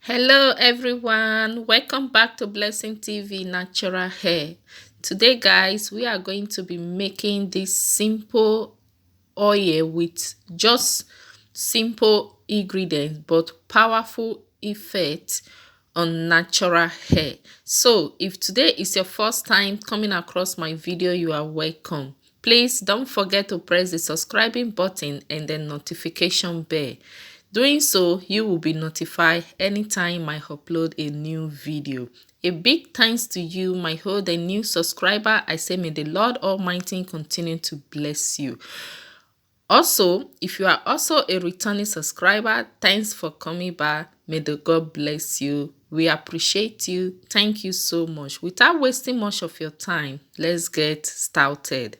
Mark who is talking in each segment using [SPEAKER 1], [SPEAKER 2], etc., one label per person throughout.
[SPEAKER 1] Hello everyone, welcome back to Blessing TV Natural Hair. Today guys, we are going to be making this simple oil with just simple ingredients but powerful effect on natural hair. So if today is your first time coming across my video, you are welcome. Please don't forget to press the subscribing button and the notification bell. Doing so, you will be notified anytime I upload a new video. A big thanks to you, my old and new subscriber. I say may the Lord Almighty continue to bless you. Also, if you are also a returning subscriber, thanks for coming back. May the God bless you. We appreciate you. Thank you so much. Without wasting much of your time, let's get started.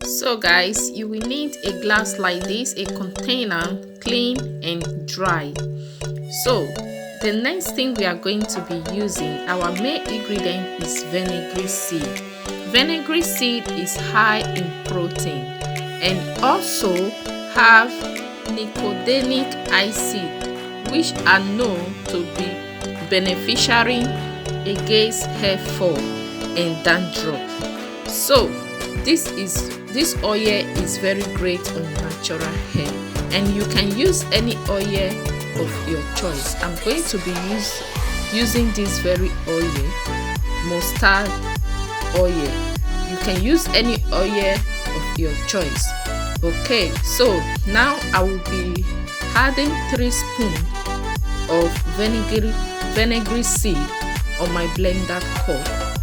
[SPEAKER 1] So guys, you will need a glass like this, a container, clean and dry. So the next thing we are going to be using, our main ingredient is vinegar seed. Vinegar seed is high in protein and also have nicotinic acid, which are known to be beneficial against hair fall and dandruff. So this oil is very great on natural hair, and you can use any oil of your choice. I'm going to be using this very oil, mustard oil. You can use any oil of your choice. Okay, so now I will be adding 3 spoons of vinegar seed on my blender cup.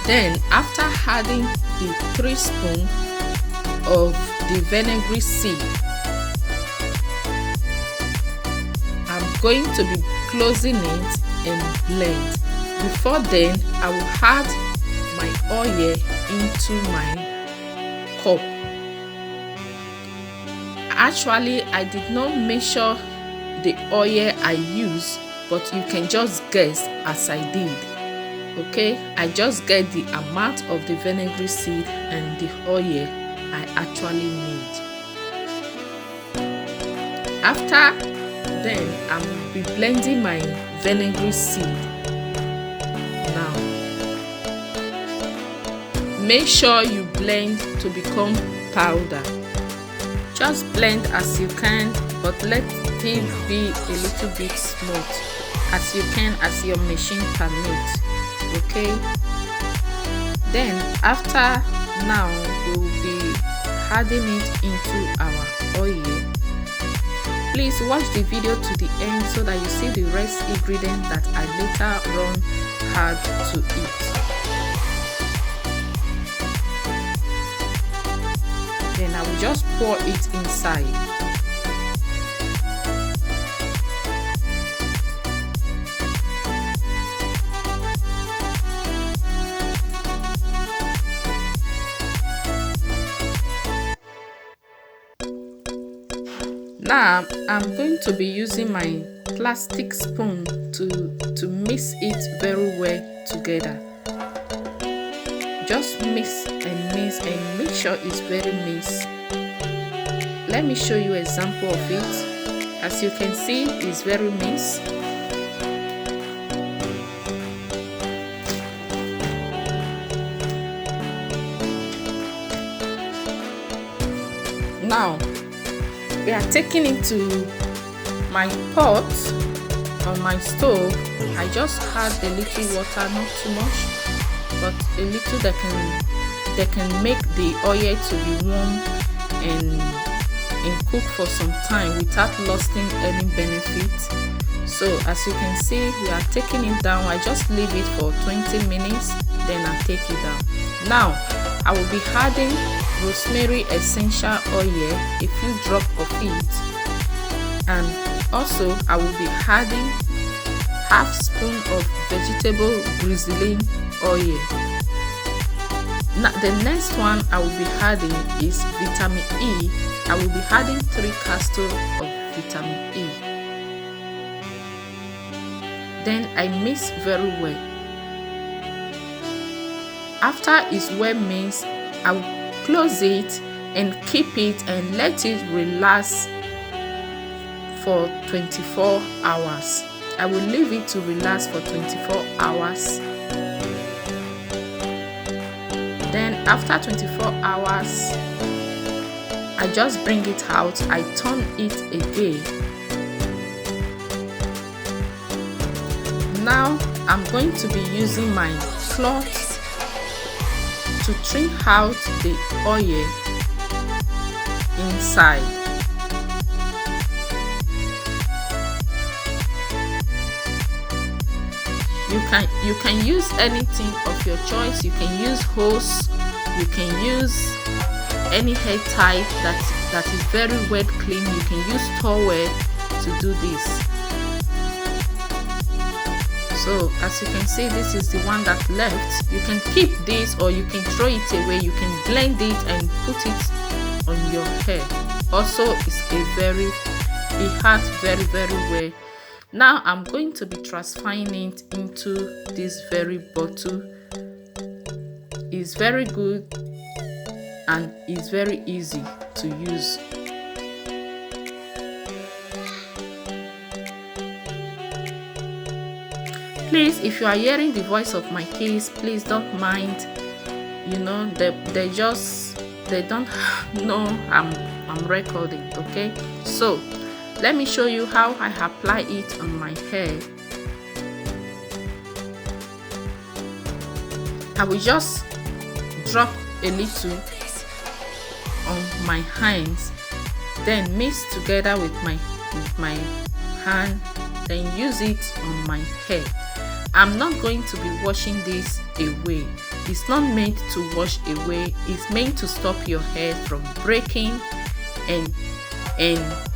[SPEAKER 1] Then after adding the 3 spoons of the vinegar seed, I'm going to be closing it and blend. Before then, I will add my oil into my cup. Actually, I did not measure the oil I use, but you can just guess as I did. Okay, I just get the amount of the vinegar seed and the oil I actually need. After then, I will be blending my vinegar seed. Now, make sure you blend to become powder. Just blend as you can, but let it be a little bit smooth as you can, as your machine permits. Okay, then after now we will be adding it into our oil. Please watch the video to the end so that you see the rest ingredient that I later on add to it. Then I will just pour it inside. Now I'm going to be using my plastic spoon to mix it very well together. Just mix and make sure it's very mixed. Let me show you an example of it. As you can see, it's very mixed. Now we are taking it to my pot on my stove. I just add a little water, not too much, but a little that can make the oil to be warm and cook for some time without losing any benefit. So as you can see, we are taking it down. I just leave it for 20 minutes, then I take it down. Now I will be adding rosemary essential oil, a few drops of it, and also I will be adding half spoon of vegetable glycerin oil. Now the next one I will be adding is vitamin E. I will be adding 3 capsules of vitamin E. Then I mix very well. After it's well mixed, I will close it and keep it and let it relax for 24 hours. I will leave it to relax for 24 hours. Then after 24 hours, I just bring it out. I turn it again. Now I'm going to be using my cloth to trim out the oil inside. You can use anything of your choice. You can use hose, you can use any hair type that is very wet clean. You can use towel to do this. So as you can see, this is the one that left. You can keep this or you can throw it away. You can blend it and put it on your hair. Also, it hurts very well. Now I'm going to be transferring it into this very bottle. It's very good and it's very easy to use. Please, if you are hearing the voice of my kids, please don't mind. You know, they don't know I'm recording. Okay, so let me show you how I apply it on my hair. I will just drop a little on my hands, then mix together with my hand, then use it on my hair. I'm not going to be washing this away. It's not meant to wash away. It's meant to stop your hair from breaking and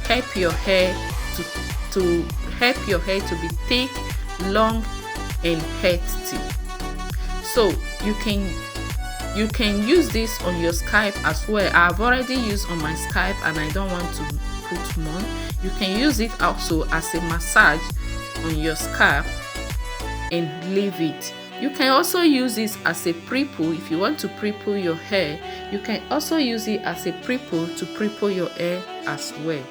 [SPEAKER 1] help your hair to be thick, long, and healthy. So you can use this on your scalp as well. I've already used on my scalp and I don't want to put more. You can use it also as a massage on your scalp and leave it. You can also use this as a pre-poo. If you want to pre-poo your hair, you can also use it as a pre-poo to pre-poo your hair as well.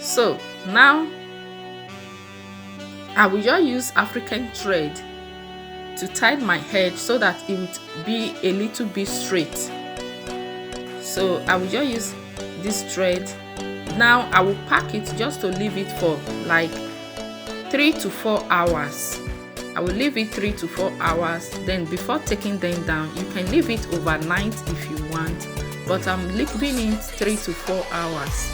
[SPEAKER 1] So now I will just use African thread to tie my head so that it would be a little bit straight. So I will just use this thread. Now I will pack it just to leave it for like 3 to 4 hours. I will leave it 3 to 4 hours. Then before taking them down, you can leave it overnight if you want, but I'm leaving it 3 to 4 hours.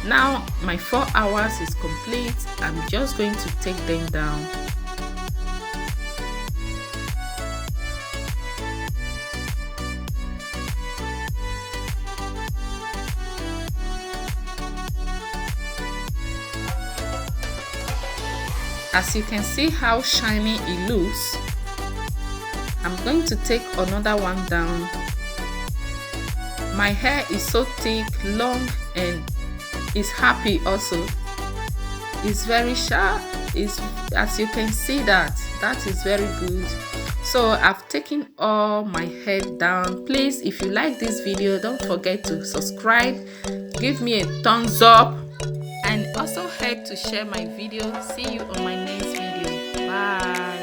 [SPEAKER 1] Now my 4 hours is complete. I'm just going to take them down. As you can see how shiny it looks, I'm going to take another one down. My hair is so thick, long, and is happy also. It's very sharp. As you can see, that is very good. So I've taken all my hair down. Please, if you like this video, don't forget to subscribe, give me a thumbs up, and also help to share my video. See you on my next video. Bye.